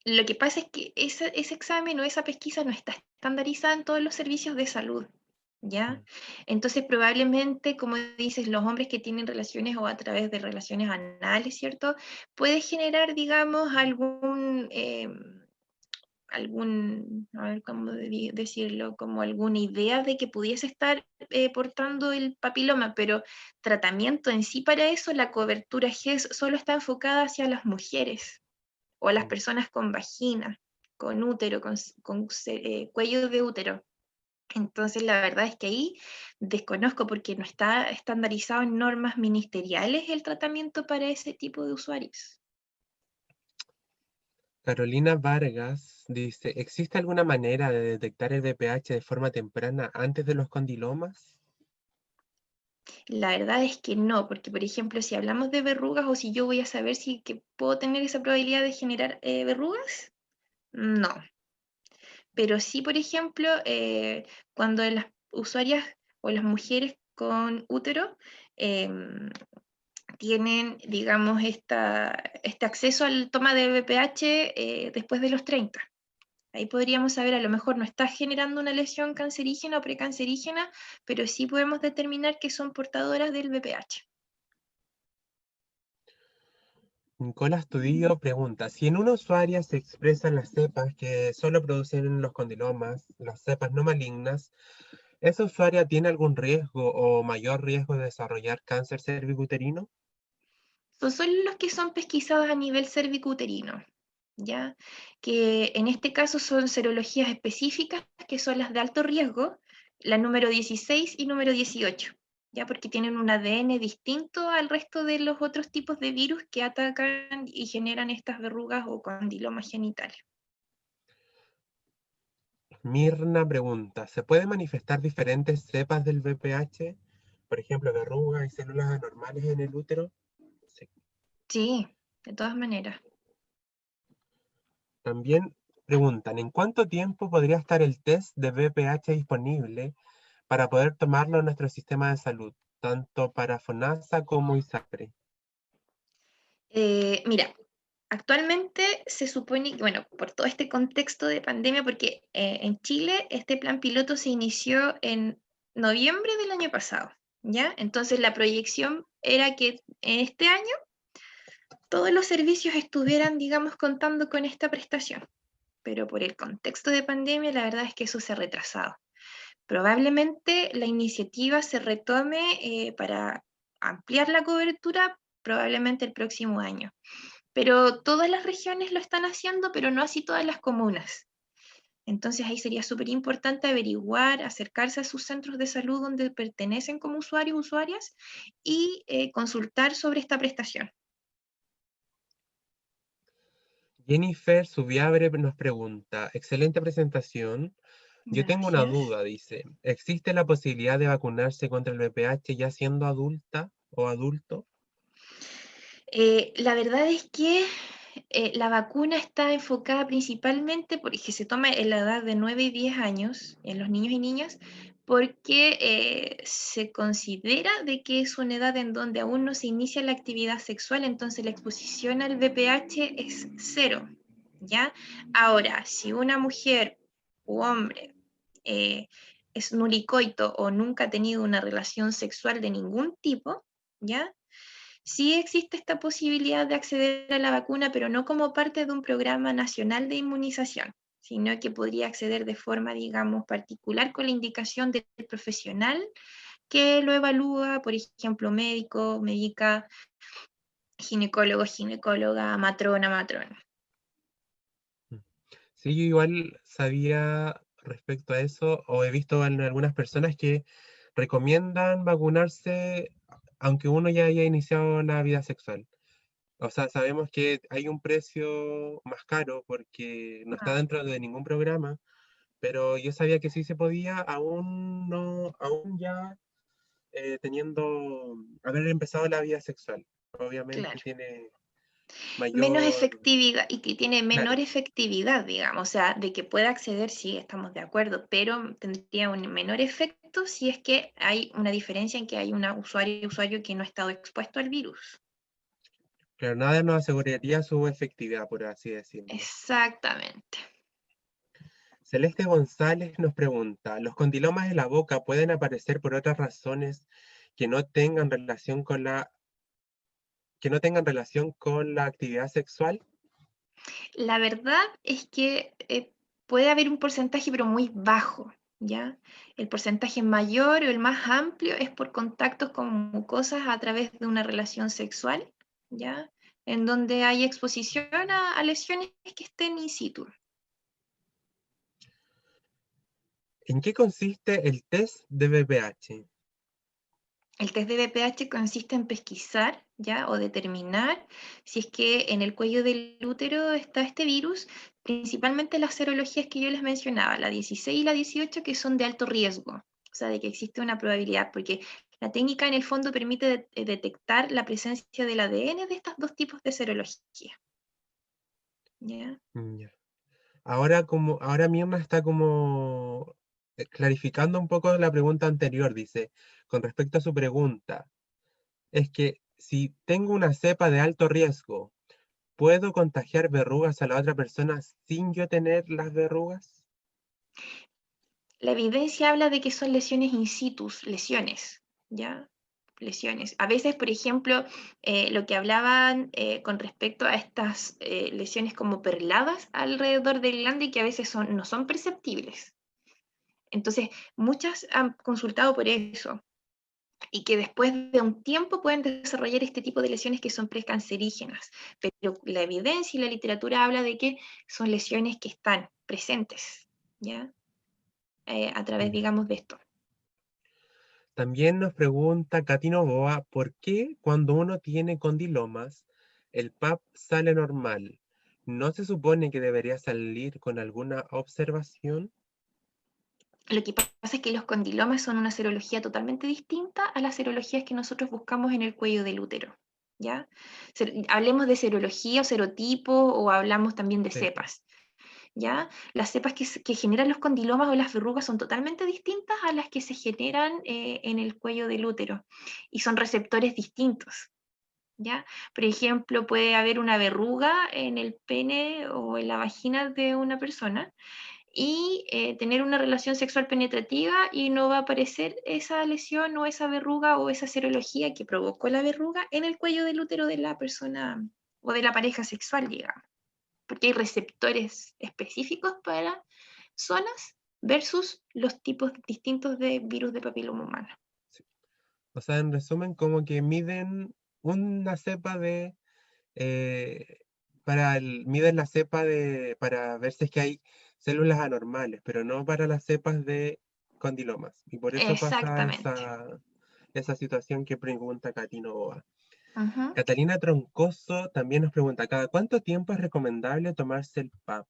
Lo que pasa es que ese examen o esa pesquisa no está estandarizada en todos los servicios de salud. ¿Ya? Mm. Entonces, probablemente, como dices, los hombres que tienen relaciones o a través de relaciones anales, ¿cierto? Puede generar, digamos, a ver cómo decirlo, como alguna idea de que pudiese estar portando el papiloma, pero tratamiento en sí para eso, la cobertura GES solo está enfocada hacia las mujeres o a las Mm. personas con vagina, con útero, con cuello de útero. Entonces, la verdad es que ahí desconozco porque no está estandarizado en normas ministeriales el tratamiento para ese tipo de usuarios. Carolina Vargas dice, ¿existe alguna manera de detectar el VPH de forma temprana antes de los condilomas? La verdad es que no, porque por ejemplo, si hablamos de verrugas o si yo voy a saber si que puedo tener esa probabilidad de generar verrugas, no. Pero sí, por ejemplo, cuando las usuarias o las mujeres con útero em, tienen, digamos, este acceso al toma de BPH después de los 30. Ahí podríamos saber, a lo mejor no está generando una lesión cancerígena o precancerígena, pero sí podemos determinar que son portadoras del BPH. Nicolás Tudillo pregunta, si en una usuaria se expresan las cepas que solo producen los condilomas, las cepas no malignas, ¿esa usuaria tiene algún riesgo o mayor riesgo de desarrollar cáncer cervicuterino? Son solo los que son pesquisados a nivel cervicuterino, ¿ya? Que en este caso son serologías específicas, que son las de alto riesgo, la número 16 y número 18, ¿ya? Porque tienen un ADN distinto al resto de los otros tipos de virus que atacan y generan estas verrugas o condilomas genitales. Mirna pregunta, ¿se pueden manifestar diferentes cepas del VPH? Por ejemplo, verrugas y células anormales en el útero. Sí. Sí, de todas maneras. También preguntan, ¿en cuánto tiempo podría estar el test de VPH disponible para poder tomarlo en nuestro sistema de salud, tanto para FONASA como ISAPRE? Mira, actualmente se supone que, bueno, por todo este contexto de pandemia, porque en Chile este plan piloto se inició en noviembre del año pasado, ¿ya? Entonces la proyección era que en este año todos los servicios estuvieran, digamos, contando con esta prestación, pero por el contexto de pandemia la verdad es que eso se ha retrasado. Probablemente la iniciativa se retome para ampliar la cobertura probablemente el próximo año. Pero todas las regiones lo están haciendo, pero no así todas las comunas. Entonces ahí sería súper importante averiguar, acercarse a sus centros de salud donde pertenecen como usuarios, usuarias y consultar sobre esta prestación. Jennifer Subiabre nos pregunta, excelente presentación. Yo tengo una Gracias. duda, dice, ¿existe la posibilidad de vacunarse contra el VPH ya siendo adulta? o adulto? La verdad es que la vacuna está enfocada principalmente porque se toma en la edad de 9 y 10 años, en los niños y niñas, porque se considera de que es una edad en donde aún no se inicia la actividad sexual, entonces la exposición al VPH es cero, ¿ya? Ahora, si una mujer u hombre eh, es nulicoito o nunca ha tenido una relación sexual de ningún tipo, ¿ya? Sí existe esta posibilidad de acceder a la vacuna, pero no como parte de un programa nacional de inmunización, sino que podría acceder de forma, digamos, particular con la indicación del profesional que lo evalúa, por ejemplo, médico, médica, ginecólogo, ginecóloga, matrona, matrona. Mm. Sí, yo igual sabía respecto a eso, o he visto en algunas personas que recomiendan vacunarse aunque uno ya haya iniciado la vida sexual. O sea, sabemos que hay un precio más caro porque no está Ah, dentro de ningún programa, pero yo sabía que sí se podía, aún no, aún ya haber empezado la vida sexual. Obviamente claro. tiene Menos mayor, efectividad y que tiene menor claro, efectividad, digamos, o sea, de que pueda acceder, sí, estamos de acuerdo, pero tendría un menor efecto si es que hay una diferencia en que hay un usuario que no ha estado expuesto al virus. claro, nada nos aseguraría su efectividad, por así decirlo. Exactamente. Celeste González nos pregunta, ¿los condilomas de la boca pueden aparecer por otras razones que no tengan relación con la actividad sexual? La verdad es que puede haber un porcentaje, pero muy bajo, ¿ya? El porcentaje mayor o el más amplio es por contactos con mucosas a través de una relación sexual, ¿ya? En donde hay exposición a lesiones que estén in situ. ¿En qué consiste el test de BPH? El test de BPH consiste en pesquisar, ¿ya? O determinar si es que en el cuello del útero está este virus, principalmente las serologías que yo les mencionaba, la 16 y la 18, que son de alto riesgo, o sea, de que existe una probabilidad, porque la técnica en el fondo permite detectar la presencia del ADN de estos dos tipos de serología, ¿ya? Ya. Ahora Mirna está como clarificando un poco la pregunta anterior, dice, con respecto a su pregunta, es que si tengo una cepa de alto riesgo, ¿puedo contagiar verrugas a la otra persona sin yo tener las verrugas? La evidencia habla de que son lesiones in situ, lesiones, ¿ya? Lesiones. A veces, por ejemplo, lo que hablaban con respecto a estas lesiones como perladas alrededor del glande y que a veces no son perceptibles. Entonces, muchas han consultado por eso y que después de un tiempo pueden desarrollar este tipo de lesiones que son precancerígenas. Pero la evidencia y la literatura habla de que son lesiones que están presentes, ¿ya? A través, Ya. digamos, de esto. También nos pregunta Katy Novoa, ¿por qué cuando uno tiene condilomas, el PAP sale normal? ¿No se supone que debería salir con alguna observación? Lo que pasa es que los condilomas son una serología totalmente distinta a las serologías que nosotros buscamos en el cuello del útero, ¿ya? Hablemos de serología o serotipo o hablamos también de Sí. cepas, ¿ya? Las cepas que generan los condilomas o las verrugas son totalmente distintas a las que se generan en el cuello del útero y son receptores distintos, ¿ya? Por ejemplo, puede haber una verruga en el pene o en la vagina de una persona y tener una relación sexual penetrativa y no va a aparecer esa lesión o esa verruga o esa serología que provocó la verruga en el cuello del útero de la persona o de la pareja sexual, digamos, porque hay receptores específicos para zonas versus los tipos distintos de virus de papiloma humano. Sí. O sea, en resumen, como que miden una cepa eh, miden la cepa para ver si es que hay células anormales, pero no para las cepas de condilomas. Y por eso pasa Exactamente. esa situación que pregunta Katy Novoa. Ujú. Catalina Troncoso también nos pregunta, ¿cada cuánto tiempo es recomendable tomarse el PAP?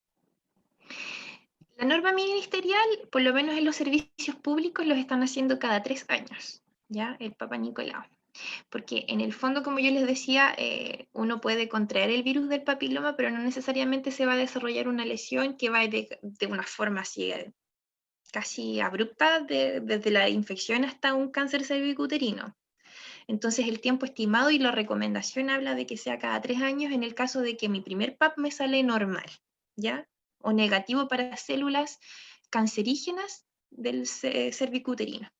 La norma ministerial, por lo menos en los servicios públicos, los están haciendo cada 3 años, ¿ya? El Papa Nicolau. Porque en el fondo, como yo les decía, uno puede contraer el virus del papiloma, pero no necesariamente se va a desarrollar una lesión que va de una forma así casi abrupta, desde la infección hasta un cáncer cervicuterino. Entonces, el tiempo estimado y la recomendación habla de que sea cada 3 años en el caso de que mi primer PAP me sale normal, ¿ya? O negativo para células cancerígenas del cervicuterino,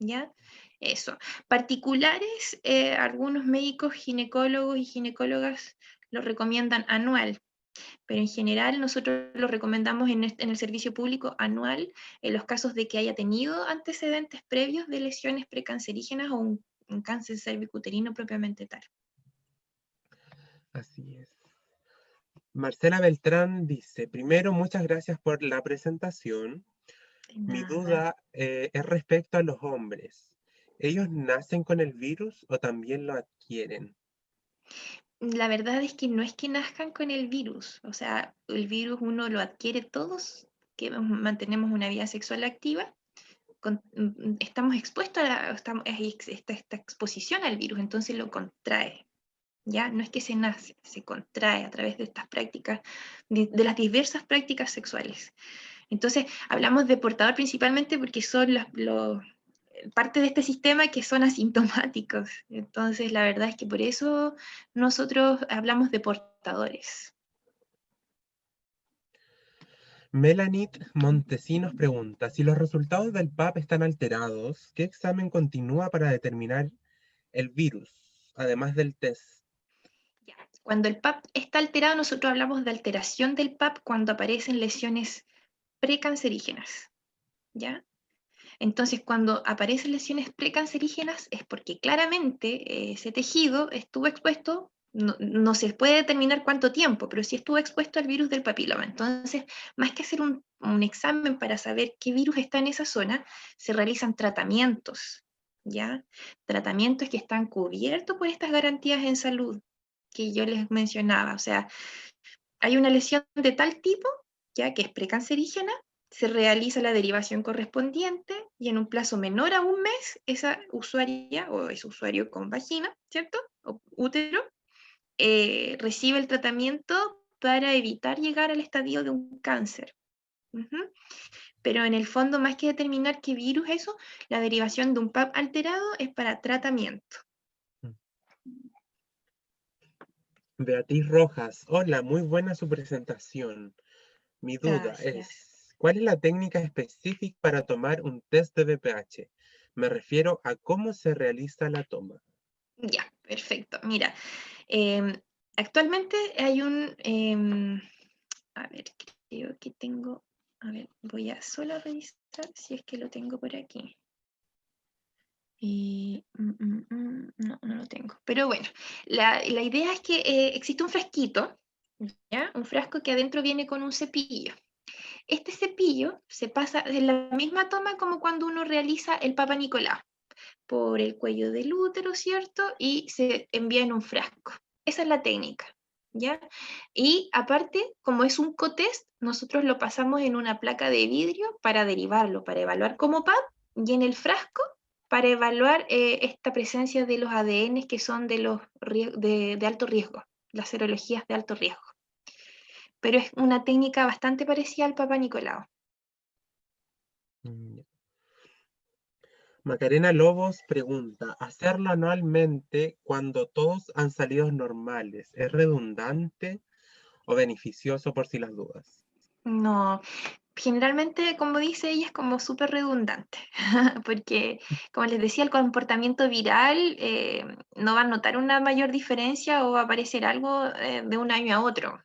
¿ya? Eso. Particulares, algunos médicos, ginecólogos y ginecólogas lo recomiendan anual, pero en general nosotros lo recomendamos en el servicio público anual en los casos de que haya tenido antecedentes previos de lesiones precancerígenas o un cáncer cervicuterino propiamente tal. Así es. Marcela Beltrán dice, primero, muchas gracias por la presentación. De Mi nada. duda es respecto a los hombres. ¿Ellos nacen con el virus o también lo adquieren? La verdad es que no es que nazcan con el virus, o sea, el virus uno lo adquiere todos que mantenemos una vida sexual activa, estamos expuestos esta exposición al virus, entonces lo contrae. ¿Ya? No es que se nace, se contrae a través de estas prácticas, de las diversas prácticas sexuales. Entonces, hablamos de portador principalmente porque son parte de este sistema que son asintomáticos. Entonces, la verdad es que por eso nosotros hablamos de portadores. Melanit Montesinos pregunta, si los resultados del PAP están alterados, ¿qué examen continúa para determinar el virus, además del test? Ya. Cuando el PAP está alterado, nosotros hablamos de alteración del PAP cuando aparecen lesiones precancerígenas. ¿Ya? Entonces, cuando aparecen lesiones precancerígenas es porque claramente ese tejido estuvo expuesto, no se puede determinar cuánto tiempo, pero sí estuvo expuesto al virus del papiloma. Entonces, más que hacer un examen para saber qué virus está en esa zona, se realizan tratamientos, ¿ya? Tratamientos que están cubiertos por estas garantías en salud que yo les mencionaba. O sea, hay una lesión de tal tipo, ya que es precancerígena, se realiza la derivación correspondiente y en un plazo menor a un mes, esa usuaria o ese usuario con vagina, ¿cierto? O útero, recibe el tratamiento para evitar llegar al estadio de un cáncer. Ujú. Pero en el fondo, más que determinar qué virus es eso, la derivación de un PAP alterado es para tratamiento. Beatriz Rojas, hola, muy buena su presentación. Mi duda Gracias. es, ¿cuál es la técnica específica para tomar un test de VPH? Me refiero a cómo se realiza la toma. Ya, perfecto. Mira, em, actualmente hay a ver, creo que tengo, a ver, voy a solo revisar si es que lo tengo por aquí. No, no lo tengo. Pero bueno, la idea es que existe un frasquito, ¿ya? Un frasco que adentro viene con un cepillo. Este cepillo se pasa en la misma toma como cuando uno realiza el Papa Nicolau, por el cuello del útero, ¿cierto? Y se envía en un frasco. Esa es la técnica, ¿ya? Y aparte, como es un cotest, nosotros lo pasamos en una placa de vidrio para derivarlo, para evaluar como PAP, y en el frasco para evaluar esta presencia de los ADN que son de alto riesgo, las serologías de alto riesgo. Pero es una técnica bastante parecida al Papa Nicolau. Ya. Macarena Lobos pregunta, ¿hacerlo anualmente cuando todos han salido normales es redundante o beneficioso por si las dudas? No, generalmente, como dice ella, es como súper redundante, porque, como les decía, el comportamiento viral no va a notar una mayor diferencia o va a aparecer algo de un año a otro.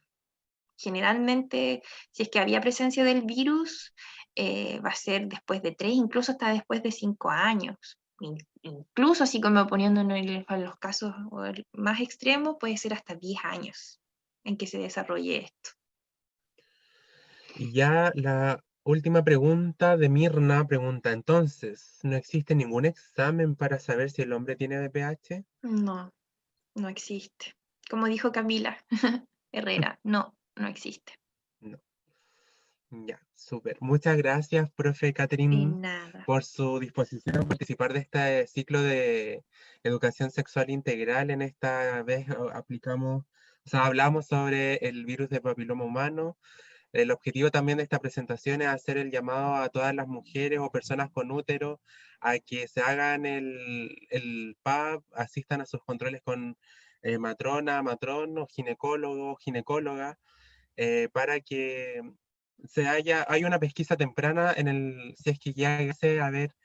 Generalmente, si es que había presencia del virus, va a ser después de 3, incluso hasta después de 5 años. Incluso así como poniéndonos en los casos más extremos, puede ser hasta 10 años en que se desarrolle esto. Y ya la última pregunta de Mirna pregunta, entonces, ¿no existe ningún examen para saber si el hombre tiene VPH? No, no existe. Como dijo Camila Herrera, no, no existe. No. Ya, súper. Muchas gracias, profe De Catherine, nada. por su disposición a participar de este ciclo de educación sexual integral. En esta vez aplicamos, o sea, hablamos sobre el virus de papiloma humano. El objetivo también de esta presentación es hacer el llamado a todas las mujeres o personas con útero a que se hagan el PAP, asistan a sus controles con matrona, matrón o ginecólogo, ginecóloga, para que hay una pesquisa temprana en si es que llegase a ver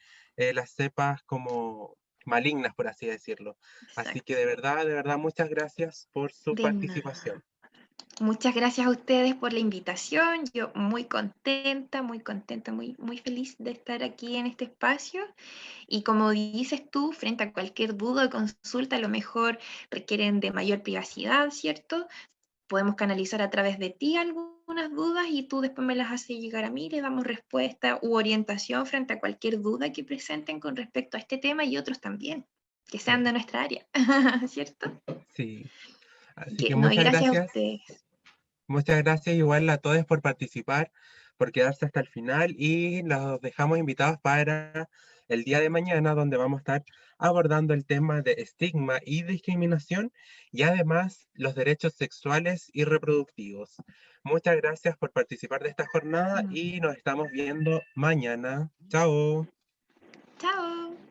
las cepas como malignas, por así decirlo. Así que Exacto. de verdad, muchas gracias por su De nada. participación. Muchas gracias a ustedes por la invitación. Yo muy contenta, muy feliz de estar aquí en este espacio. Y como dices tú, frente a cualquier duda o consulta, a lo mejor requieren de mayor privacidad, ¿cierto? Podemos canalizar a través de ti algunas dudas y tú después me las haces llegar a mí, le damos respuesta u orientación frente a cualquier duda que presenten con respecto a este tema y otros también, que sean de nuestra área, ¿cierto? Sí, así Que, que no, y gracias a ustedes. muchas gracias igual a todos por participar, por quedarse hasta el final y los dejamos invitados para el día de mañana donde vamos a estar abordando el tema de estigma y discriminación y además los derechos sexuales y reproductivos. Muchas gracias por participar de esta jornada Mm. y nos estamos viendo mañana. Chao. Chao.